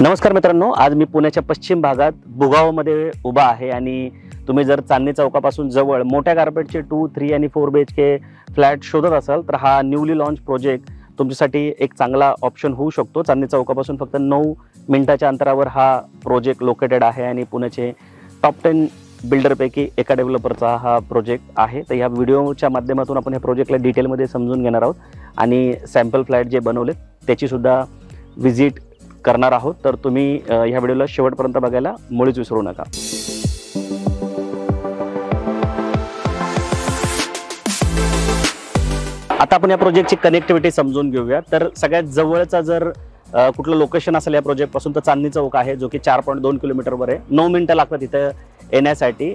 नमस्कार मित्रांनो, आज मी पुण्याच्या पश्चिम भागात बुगावमध्ये उभा आहे आणि तुम्ही जर चांदणी चौकापासून जवळ मोठ्या कार्पेटचे 2, 3 आणि 4 BHK फ्लॅट शोधत असाल तर हा न्यूली लॉन्च प्रोजेक्ट तुमच्यासाठी एक चांगला ऑप्शन होऊ शकतो। चांदणी चौकापासून फक्त 9 मिनिटाच्या अंतरावर हा प्रोजेक्ट लोकेटेड आहे आणि पुण्याचे टॉप 10 बिल्डरपैकी एका डेव्हलपरचा हा प्रोजेक्ट आहे। तर या व्हिडिओच्या माध्यमातून आपण या प्रोजेक्टला डिटेलमध्ये समजून घेणार आहोत आणि सॅम्पल फ्लॅट जे बनवलेत त्याची सुद्धा व्हिजिट करणार आहोत। तर तुम्ही ह्या व्हिडिओला शेवटपर्यंत बघायला मुळीच विसरू नका। आता आपण या प्रोजेक्टची कनेक्टिव्हिटी समजून घेऊया। तर सगळ्यात जवळचा जर कुठलं लोकेशन असेल या प्रोजेक्ट पासून तर चांदणी चौक आहे, जो की 4.2 किलोमीटरवर आहे। 9 मिनिटं लागतात इथं येण्यासाठी।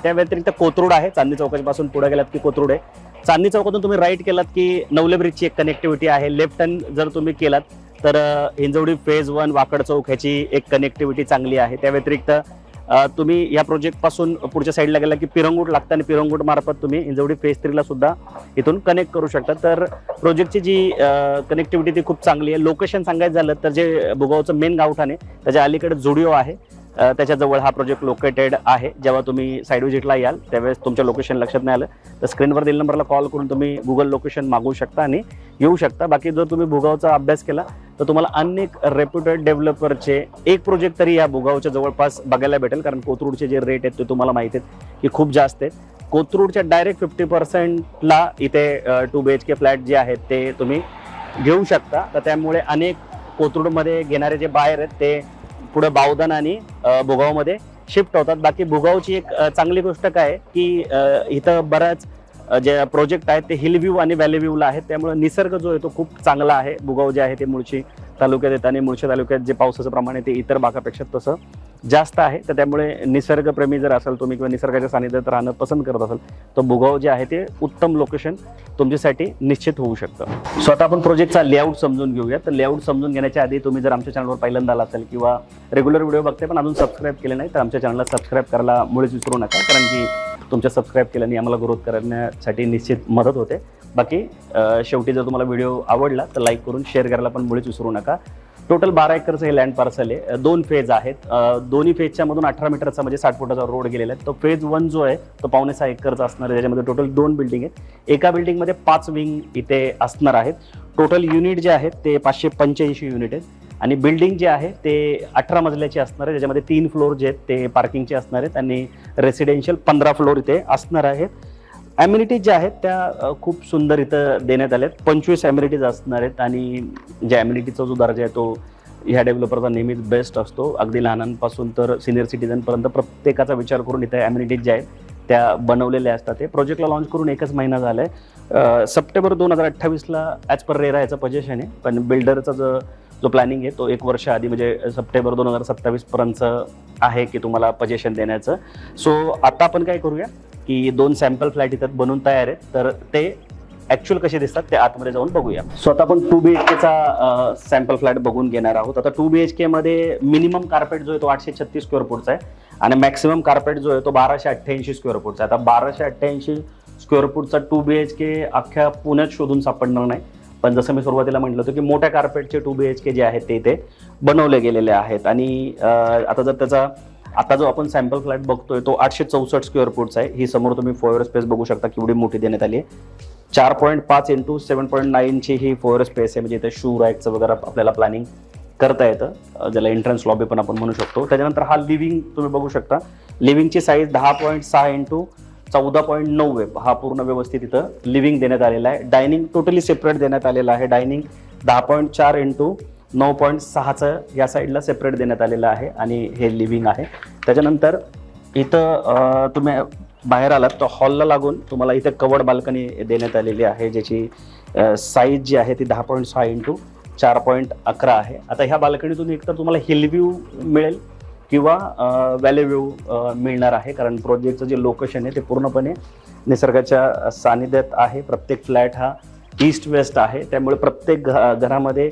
त्या व्यतिरिक्त कोथरूड आहे, चांदणी चौकापासून पुढे गेलात की कोथरूड आहे। चांदणी चौकातून तुम्ही राईट केलात की नवले ब्रिजची एक कनेक्टिव्हिटी आहे। लेफ्ट टर्न जर तुम्ही केलात तर हिंजवडी फेज 1 वाकड चौक ह्याची एक कनेक्टिव्हिटी चांगली आहे। त्या व्यतिरिक्त तुम्ही या प्रोजेक्ट पासून पुढच्या साईडला गेला की पिरंगुट लागतं आणि पिरंगुट मार्फत तुम्ही हिंजवडी फेज 3 ला सुद्धा इथून कनेक्ट करू शकता। तर प्रोजेक्टची जी कनेक्टिव्हिटी ती खूप चांगली आहे। लोकेशन सांगायचं झालं तर जे बुगावचं मेन गावठाण आहे त्याच्या अलीकडे जुडिओ आहे, त्याच्याजवळ हा प्रोजेक्ट लोकेटेड आहे। जेव्हा तुम्ही साईड व्हिजिटला याल त्यावेळेस तुमच्या लोकेशन लक्षात नाही आलं तर स्क्रीनवर दिलेल्या नंबरला कॉल करून तुम्ही गुगल लोकेशन मागवू शकता आणि येऊ शकता। बाकी जर तुम्ही बुगावचा अभ्यास केला तर तुम्हाला अनेक रेप्युटेड डेव्हलपरचे एक प्रोजेक्ट तरी या बुगावच्या जवळपास बघायला भेटेल, कारण कोथरूडचे जे रेट आहेत ते तुम्हाला माहिती आहेत की खूप जास्त आहेत। कोथरूडच्या डायरेक्ट 50% इथे 2 BHK फ्लॅट जे आहेत ते तुम्ही घेऊ शकता। तर त्यामुळे अनेक कोथरूडमध्ये घेणारे जे बायर आहेत ते पुढे बावधन आणि बुगावमध्ये शिफ्ट होतात। बाकी बुगावची एक चांगली गोष्ट काय आहे की इथं बऱ्याच जे प्रोजेक्ट आहेत ते हिल व्ह्यू आणि व्हॅली व्ह्यूला आहेत, त्यामुळे निसर्ग जो आहे तो खूप चांगला आहे। बुगाव जे आहे ते मुळशी तालुक्यात येतं आणि मुळशी तालुक्यात जे पावसाचं प्रमाण आहे ते इतर भागापेक्षा तसं जास्त आहे। तर त्यामुळे निसर्गप्रेमी जर असाल तुम्ही किंवा निसर्गाच्या सानिध्यात राहणं पसंत करत असाल तर बुगाव जे आहे ते उत्तम लोकेशन तुमच्यासाठी निश्चित होऊ शकतं। सो आता आपण प्रोजेक्टचा लेआउट समजून घेऊया। तर लेआउट समजून घेण्याच्या आधी तुम्ही जर आमच्या चॅनलवर पहिल्यांदा आला असेल किंवा रेग्युलर व्हिडिओ बघते पण अजून सबस्क्राईब केले नाही तर आमच्या चॅनलला सबस्क्राईब करायला मुळीच विसरू नका, कारण की तुमच्या सबस्क्राईब केल्याने आम्हाला ग्रोथ करण्यासाठी निश्चित मदत होते। बाकी शेवटी जर तुम्हाला व्हिडिओ आवडला तर लाईक करून शेअर करायला पण मुळीच विसरू नका। टोटल 12 एकरचं हे लँड पार्सल आहे। 2 फेज आहेत, दोन्ही फेजच्या मधून 18 मीटरचा म्हणजे 60 फुटाचा रोड गेलेला आहे। तो फेज 1 जो आहे तो 5.6 एकरचा असणार आहे, ज्याच्यामध्ये टोटल 2 बिल्डिंग आहेत। एका बिल्डिंगमध्ये 5 विंग इथे असणार आहेत। टोटल युनिट जे आहेत ते 585 युनिट आहेत आणि बिल्डिंग जे आहे ते 18 मजल्याची असणार आहे, ज्याच्यामध्ये 3 फ्लोर जे आहेत ते पार्किंगचे असणार आहेत आणि रेसिडेन्शियल 15 फ्लोर इथे असणार आहेत। ॲम्युनिटीज ज्या आहेत त्या खूप सुंदर इथं देण्यात आल्या आहेत। 25 ॲम्युनिटीज असणार आहेत आणि ज्या ॲम्युनिटीचा जो दर्जा आहे तो ह्या डेव्हलपरचा नेहमीच बेस्ट असतो। अगदी लहानांपासून तर सिनियर सिटीजनपर्यंत प्रत्येकाचा विचार करून इथे ॲम्युनिटीज ज्या आहेत त्या बनवलेल्या असतात। हे प्रोजेक्टला लॉन्च करून एकच महिना झाला आहे। सप्टेंबर 2028ला ॲज पर रेरा याचं पोझिशन आहे, पण बिल्डरचा जो प्लॅनिंग आहे तो 1 वर्ष आधी म्हणजे सप्टेंबर 2027 पर्यंत आहे की तुम्हाला पोझिशन देण्याचं। सो आता आपण काय करूया की 2 सॅम्पल फ्लॅट इथं बनवून तयार आहेत, तर ते ॲक्च्युअल कसे दिसतात ते आतमध्ये जाऊन बघूया। सो आता आपण 2 BHKचा सॅम्पल फ्लॅट बघून घेणार आहोत। आता 2 BHK मध्ये मिनिमम कार्पेट जो आहे तो 836 स्क्वेअर फूटचा आहे आणि मॅक्सिमम कार्पेट जो आहे तो 1288 स्क्वेअर फूटचा आहे। आता 1288 स्क्वेअर फूटचा 2 BHK अख्ख्या पुण्यात शोधून सापडणार नाही, पण जसं मी सुरुवातीला म्हटलं होतं की मोठ्या कार्पेटचे 2 BHK जे आहेत ते इथे बनवले गेलेले आहेत। आणि आता जर त्याचा आता जो आपण सॅम्पल फ्लॅट बघतोय तो 864 स्क्वेअर फूटचा आहे। ही समोर तुम्ही फोयर स्पेस बघू शकता केवढी मोठी देण्यात आली आहे। 4.5 × 7.9 ची ही फोयर स्पेस आहे, म्हणजे इथे शू रॅकचं वगैरे आपल्याला प्लॅनिंग करता येतं, ज्याला एंट्रन्स लॉबी पण आपण म्हणू शकतो। त्याच्यानंतर हा लिव्हिंग तुम्ही बघू शकता, लिव्हिंगची साईज 10.6 × 14.9 आहे। हा पूर्ण व्यवस्थित इथं लिव्हिंग देण्यात आलेला आहे। डायनिंग टोटली सेपरेट देण्यात आलेला आहे। डायनिंग 10.4 × 9.6चं या साईडला सेपरेट देण्यात आलेलं आहे आणि हे लिव्हिंग आहे। त्याच्यानंतर इथं तुम्ही बाहेर आलात तर हॉलला लागून तुम्हाला इथे कवर्ड बाल्कनी देण्यात आलेली आहे, ज्याची साईज जी आहे ती 10.6 × 4.11 आहे। आता ह्या बाल्कनीतून एकतर तुम्हाला हिल व्ह्यू मिळेल किंवा व्हॅली व्ह्यू मिळणार आहे, कारण प्रोजेक्टचं जे लोकेशन आहे ते पूर्णपणे निसर्गाच्या सानिध्यात आहे। प्रत्येक फ्लॅट हा ईस्ट वेस्ट आहे, त्यामुळे प्रत्येक घरामध्ये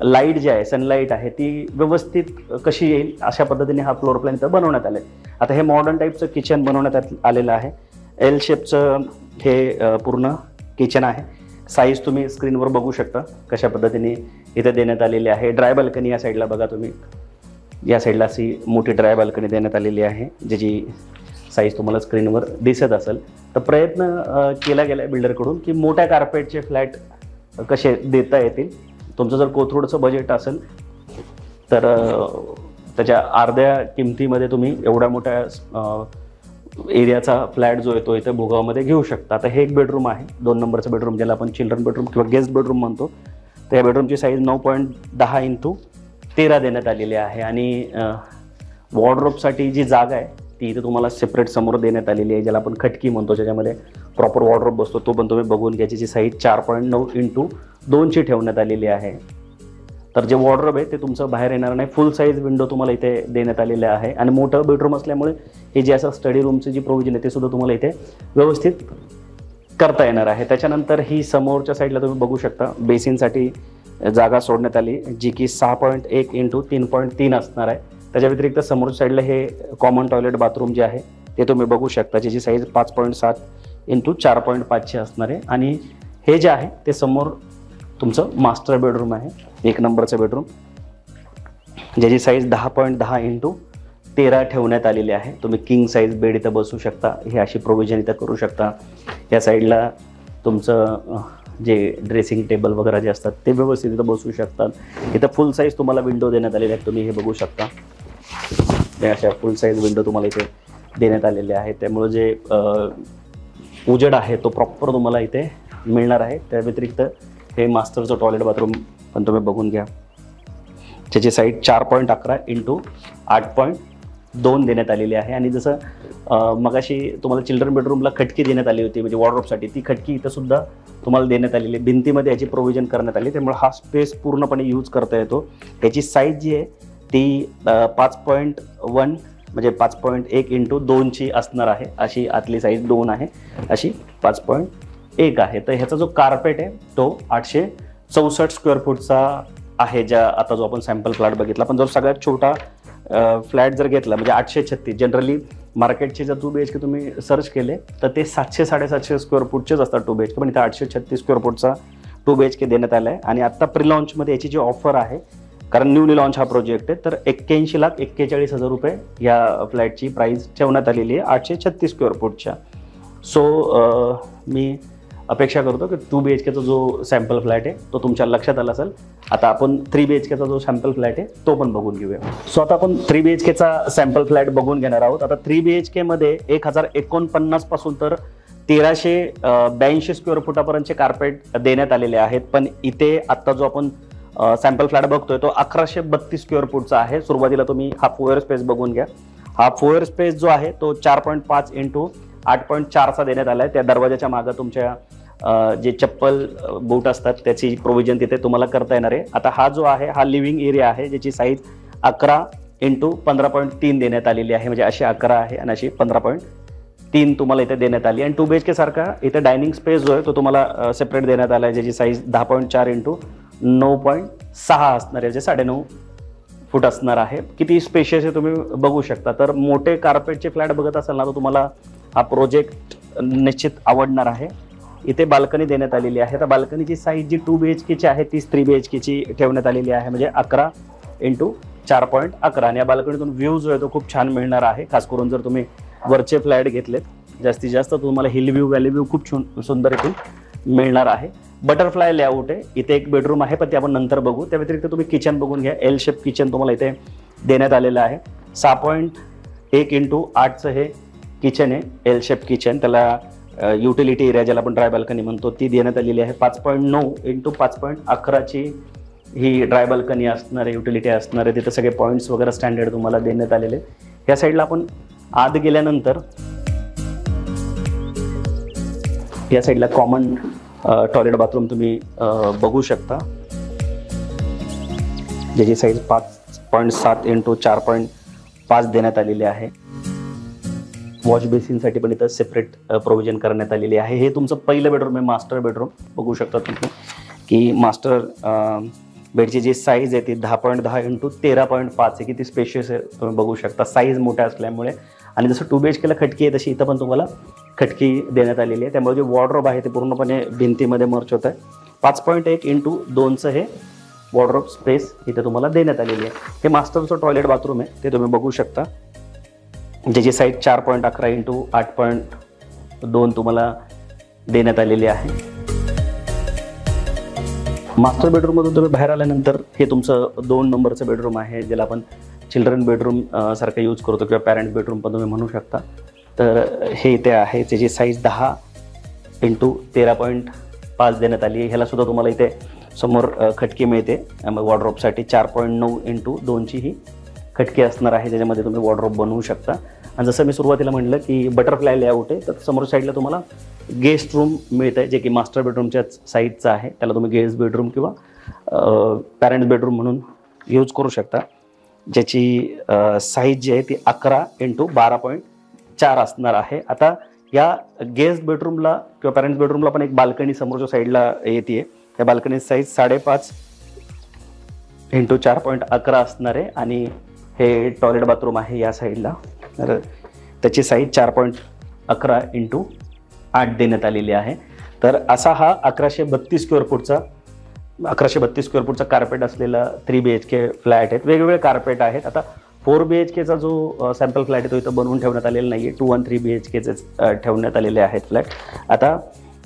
लाईट जी आहे सनलाईट आहे ती व्यवस्थित कशी येईल अशा पद्धतीने हा फ्लोर प्लॅन इथं बनवण्यात आले। आता हे मॉडर्न टाईपचं किचन बनवण्यात आलेलं आहे। एल शेपचं हे पूर्ण किचन आहे। साईज तुम्ही स्क्रीनवर बघू शकता कशा पद्धतीने इथे देण्यात आलेली आहे। ड्राय बाल्कनी या साईडला बघा तुम्ही, या साईडला अशी मोठी ड्राय बाल्कनी देण्यात आलेली आहे, ज्याची साईज तुम्हाला स्क्रीनवर दिसत असेल. तर प्रयत्न केला गेला आहे बिल्डरकडून की मोठ्या कार्पेटचे फ्लॅट कसे देता येतील. तुमचं जर कोथरूडचं बजेट असेल तर त्याच्या अर्ध्या किमतीमध्ये तुम्ही एवढ्या मोठ्या एरियाचा फ्लॅट जो येतो इथे भोगावमध्ये घेऊ शकता. आता हे एक बेडरूम आहे, 2 नंबरचं बेडरूम, ज्याला आपण चिल्ड्रन बेडरूम किंवा गेस्ट बेडरूम म्हणतो. तर या बेडरूमची साईज 9.10 x 13 देण्यात आलेली आहे. आणि वॉर्डरोबसाठी जी जागा आहे ती इथे तुम्हाला सेपरेट समोर देण्यात आलेली आहे, ज्याला आपण खटकी म्हणतो, ज्याच्यामध्ये प्रॉपर वॉर्डरोब बसतो. तो पण तुम्ही बघून घ्या, ज्याची साईज 4.9 x 2 ठेवण्यात आलेली आहे. तर जे वॉर्डरोब आहे ते तुमचं बाहेर येणार नाही. फुल साईज विंडो तुम्हाला इथे देण्यात आलेले आहे. आणि मोठं बेडरूम असल्यामुळे हे जे असं स्टडी रूमची जी प्रोव्हिजन आहे ते सुद्धा तुम्हाला इथे व्यवस्थित करता येणार आहे. त्याच्यानंतर ही समोरच्या साईडला तुम्ही बघू शकता बेसिनसाठी जागा सोडण्यात आली, जी की 6.1 x 3.3 असणार आहे. त्याच्या व्यतिरिक्त समोरच्या साईडला हे कॉमन टॉयलेट बाथरूम जे आहे ते तुम्ही बघू शकता, ज्याची साईज 5.7 x 4.5 असणार आहे. आणि हे जे आहे ते समोर तुमचं मास्टर बेडरूम आहे, 1 नंबरचं बेडरूम, ज्याची साईज 10.10 x 13 ठेवण्यात आलेली आहे. तुम्ही किंग साईज बेड इथं बसू शकता, हे अशी प्रोव्हिजन इथं करू शकता. या साईडला तुमचं जे ड्रेसिंग टेबल वगैरे जे असतात ते व्यवस्थित इथं बसू शकतात. इथं फुल साईज तुम्हाला विंडो देण्यात आलेले आहेत, तुम्ही हे बघू शकता. अशा फुल साईज विंडो तुम्हाला इथे देण्यात आलेले आहेत, त्यामुळे जे उजेड आहे तो प्रॉपर तुम्हाला इथे मिळणार आहे. त्या व्यतिरिक्त हे मास्टरचं टॉयलेट बाथरूम पण तुम्ही बघून घ्या, ज्याची साईज 4.11 x 8.2 देण्यात आलेली आहे. आणि जसं मगाशी तुम्हाला चिल्ड्रन बेडरूमला खटकी देण्यात आली होती, म्हणजे वॉर्डरोबसाठी, ती खटकी इथं सुद्धा तुम्हाला देण्यात आलेली आहे. भिंतीमध्ये याची प्रोव्हिजन करण्यात आली, त्यामुळे हा स्पेस पूर्णपणे यूज करता येतो. याची साईज जी आहे ती 5.1 म्हणजे 5.1 x 2 असणार आहे. अशी आतली साईज 2 आहे, अशी 5.1 आहे. तर ह्याचा जो कार्पेट आहे तो 864 स्क्वेअर फूटचा आहे, ज्या आता जो आपण सॅम्पल फ्लॅट बघितला. पण जर सगळ्यात छोटा फ्लॅट जर घेतला म्हणजे 836, जनरली मार्केटचे जर 2 BHK तुम्ही सर्च केले तर ते 700-750 स्क्वेअर फूटचेच असतात 2 BHK, पण इथं 836 स्क्वेअर फूटचा 2 BHK देण्यात आला आहे. आणि आत्ता प्री लॉन्चमध्ये याची जी ऑफर आहे, कारण न्यूली लॉन्च हा प्रोजेक्ट आहे, तर 81,41,000 रुपये या फ्लॅटची प्राईस ठेवण्यात आलेली आहे 836 स्क्वेअर फूटच्या. सो मी अपेक्षा करतो की 2 BHKचा जो सॅम्पल फ्लॅट आहे तो तुमच्या लक्षात आला असेल. आता आपण 3 BHKचा जो सॅम्पल फ्लॅट आहे तो पण बघून घेऊया. सो आता आपण 3 BHKचा सॅम्पल फ्लॅट बघून घेणार आहोत. आता 3 BHK मध्ये 1049 पासून तर 1382 स्क्वेअर फुटापर्यंतचे कार्पेट देण्यात आलेले आहेत. पण इथे आता जो आपण सॅम्पल फ्लॅट बघतोय तो 1132 स्क्वेअर फूटचा आहे. सुरुवातीला तुम्ही हा फोअर स्पेस बघून घ्या. हा फोअर स्पेस जो आहे तो 4.5 x 8.4चा देण्यात आला आहे. त्या दरवाजाच्या मागे तुमच्या जे चप्पल बूट असतात त्याची प्रोव्हिजन तिथे तुम्हाला करता येणार आहे. आता हा जो आहे हा लिव्हिंग एरिया आहे, ज्याची साईज 11 x 15.3 देण्यात आलेली आहे. म्हणजे अशी 11 आहे आणि अशी 15.3 तुम्हाला इथे देण्यात आली. आणि 2 BHK सारखा इथे डायनिंग स्पेस जो आहे तो तुम्हाला सेपरेट देण्यात आला आहे, ज्याची साईज 10.4 x 9.6 असणार आहे, जे 9.5 फूट असणार आहे. किती स्पेशियस आहे तुम्ही बघू शकता. तर मोठे कार्पेटचे फ्लॅट बघत असाल ना तर तुम्हाला हा प्रोजेक्ट निश्चित आवडणार आहे. इथे बाल्कनी देण्यात आलेली आहे. तर बाल्कनीची साईज जी 2 BHKची आहे तीच 3 BHKची ठेवण्यात आलेली आहे, म्हणजे 11 x 4.11. आणि या बाल्कनीतून व्ह्यू जो आहे तो खूप छान मिळणार आहे. खास करून जर तुम्ही वरचे फ्लॅट घेतलेत जास्तीत जास्त तुम्हाला हिल व्ह्यू, व्हॅली व्ह्यू खूप सुंदर इथून मिळणार आहे. बटरफ्लाय लेआउट आहे. इथे एक बेडरूम आहे पण ते आपण नंतर बघू. त्या व्यतिरिक्त तुम्ही किचन बघून घ्या. एल शेप किचन तुम्हाला इथे देण्यात आलेलं आहे. 6.1 x 8चं हे किचन आहे, एल शेप किचन. त्याला युटिलिटी एरिया ज्याला आपण ड्राय बाल्कनी म्हणतो ती देण्यात आलेली आहे. 5.9 x 5.11ची ही ड्राय बाल्कनी असणार आहे, युटिलिटी असणार आहे. तिथे सगळे पॉईंट्स वगैरे स्टँडर्ड तुम्हाला देण्यात आलेले. या साईडला आपण आत गेल्यानंतर या साईडला कॉमन टॉयलेट बाथरूम तुम्ही बघू शकता, ज्याची साईज 5.7 x 4.5 देण्यात आलेली आहे. वॉश बेसिनसाठी पण इथं सेपरेट प्रोव्हिजन करण्यात आलेली आहे. हे तुमचं पहिलं बेडरूम आहे, मास्टर बेडरूम. बघू शकता तुम्ही की मास्टर बेडची जी साईज आहे ती 10.10 x 13.5 आहे. किती स्पेशियस आहे तुम्ही बघू शकता, साईज मोठ्या असल्यामुळे. आणि जसं 2 BHKला खटकी आहे तशी इथं पण तुम्हाला खटकी देण्यात आलेली आहे. त्यामुळे जे वॉर्डरोब आहे ते पूर्णपणे भिंतीमध्ये मर्च होत आहे. 5.1 x 2चं हे वॉर्डरोब स्पेस इथे तुम्हाला देण्यात आलेली आहे. हे मास्टरचं टॉयलेट बाथरूम आहे, ते तुम्ही बघू शकता, ज्याची साईज 4.11 इंटू 8.2 तुम्हाला देण्यात आलेली आहे. मास्टर बेडरूममधून तुम्ही बाहेर आल्यानंतर हे तुमचं 2 नंबरचं बेडरूम आहे, ज्याला आपण चिल्ड्रन बेडरूम सारखं यूज करतो किंवा पॅरेंट बेडरूम पण तुम्ही म्हणू शकता. तर हे इथे आहे, त्याची साईज 10 इंटू 13.5 देण्यात आली आहे. ह्याला सुद्धा तुम्हाला इथे समोर खटकी मिळते. वॉर्डरोबसाठी 4.9 इंटू 2ची ही खटकी असणार आहे, ज्याच्यामध्ये तुम्ही वॉर्डरोब बनवू शकता. आणि जसं मी सुरुवातीला म्हटलं की बटरफ्लाय लेआउट आहे, तर समोर साईडला तुम्हाला गेस्ट रूम मिळतं आहे, जे की मास्टर बेडरूमच्याच साईजचं आहे. त्याला तुम्ही गेस्ट बेडरूम किंवा पॅरेंट्स बेडरूम म्हणून यूज करू शकता, ज्याची साईज जी आहे ती 11 इंटू 12.4 असणार आहे. आता या गेस्ट बेडरूमला किंवा पॅरेंट्स बेडरूमला पण एक बाल्कनी समोरच्या साईडला येते. त्या बाल्कनीची साईज 5.5 इंटू 4.11 असणार आहे. आणि हे टॉयलेट बाथरूम आहे या साईडला, तर त्याची साईज 4.11 इंटू 8 देण्यात आलेली आहे. तर असा हा 1132 स्क्वेअर फूटचा कार्पेट असलेला 3 BHK फ्लॅट आहेत. वेगवेगळे कार्पेट आहेत. आता 4 BHKचा जो सॅम्पल फ्लॅट आहे तो इथं बनवून ठेवण्यात आलेला नाही आहे. 2 आणि 3 BHKचे ठेवण्यात आलेले आहेत फ्लॅट. आता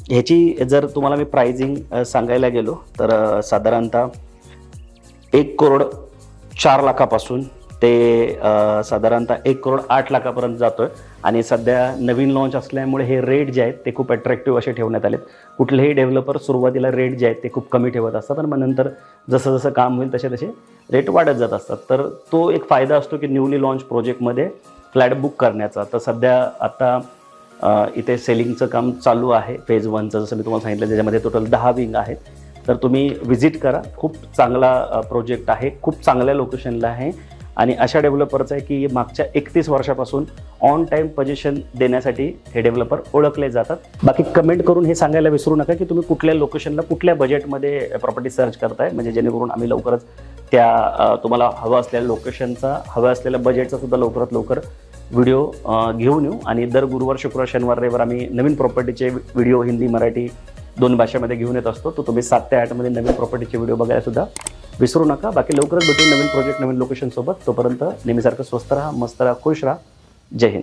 ह्याची जर तुम्हाला मी प्राइसिंग सांगायला गेलो तर साधारणतः 1,04,00,000पासून ते साधारणतः 1,08,00,000पर्यंत जातोय. आणि सध्या नवीन लॉन्च असल्यामुळे हे रेट जे आहेत ते खूप अट्रॅक्टिव्ह असे ठेवण्यात आलेत. कुठलेही डेव्हलपर सुरुवातीला रेट जे आहेत ते खूप कमी ठेवत असतात आणि मग नंतर जसं जसं काम होईल तसे तसे रेट वाढत जात असतात. तर तो एक फायदा असतो की न्यूली लॉन्च प्रोजेक्टमध्ये फ्लॅट बुक करण्याचा. तर सध्या आता इथे सेलिंगचं काम चालू आहे फेज 1चं, जसं मी तुम्हाला सांगितलं, ज्याच्यामध्ये टोटल 10 विंग आहेत. तर तुम्ही व्हिजिट करा. खूप चांगला प्रोजेक्ट आहे, खूप चांगल्या लोकेशनला आहे आणि अशा डेव्हलपरचं आहे की मागच्या 31 वर्षापासून ऑन टाईम पोझिशन देण्यासाठी हे डेव्हलपर ओळखले जातात. बाकी कमेंट करून हे सांगायला विसरू नका की तुम्ही कुठल्या लोकेशनला कुठल्या बजेटमध्ये प्रॉपर्टी सर्च करताय, म्हणजे जेणेकरून आम्ही लवकरच त्या तुम्हाला हवं असलेल्या लोकेशनचा, हवं असलेल्या बजेटचा सुद्धा लवकरात लवकर व्हिडिओ घेऊन येऊ. आणि दर गुरुवार, शुक्रवार, शनिवार, रविवार आम्ही नवीन प्रॉपर्टीचे व्हिडिओ हिंदी मराठी 2 भाषेमध्ये घेऊन येत असतो. तो तुम्ही 7 ते 8 मध्ये नवीन प्रॉपर्टीचे व्हिडिओ बघायला सुद्धा विसरू नका. बाकी लवकरच भेटून नवीन प्रोजेक्ट, नवीन लोकेशन सोबत. तोपर्यंत नेहमीसारखं स्वस्त राहा, मस्त राहा, खुश राहा. जय हिंद.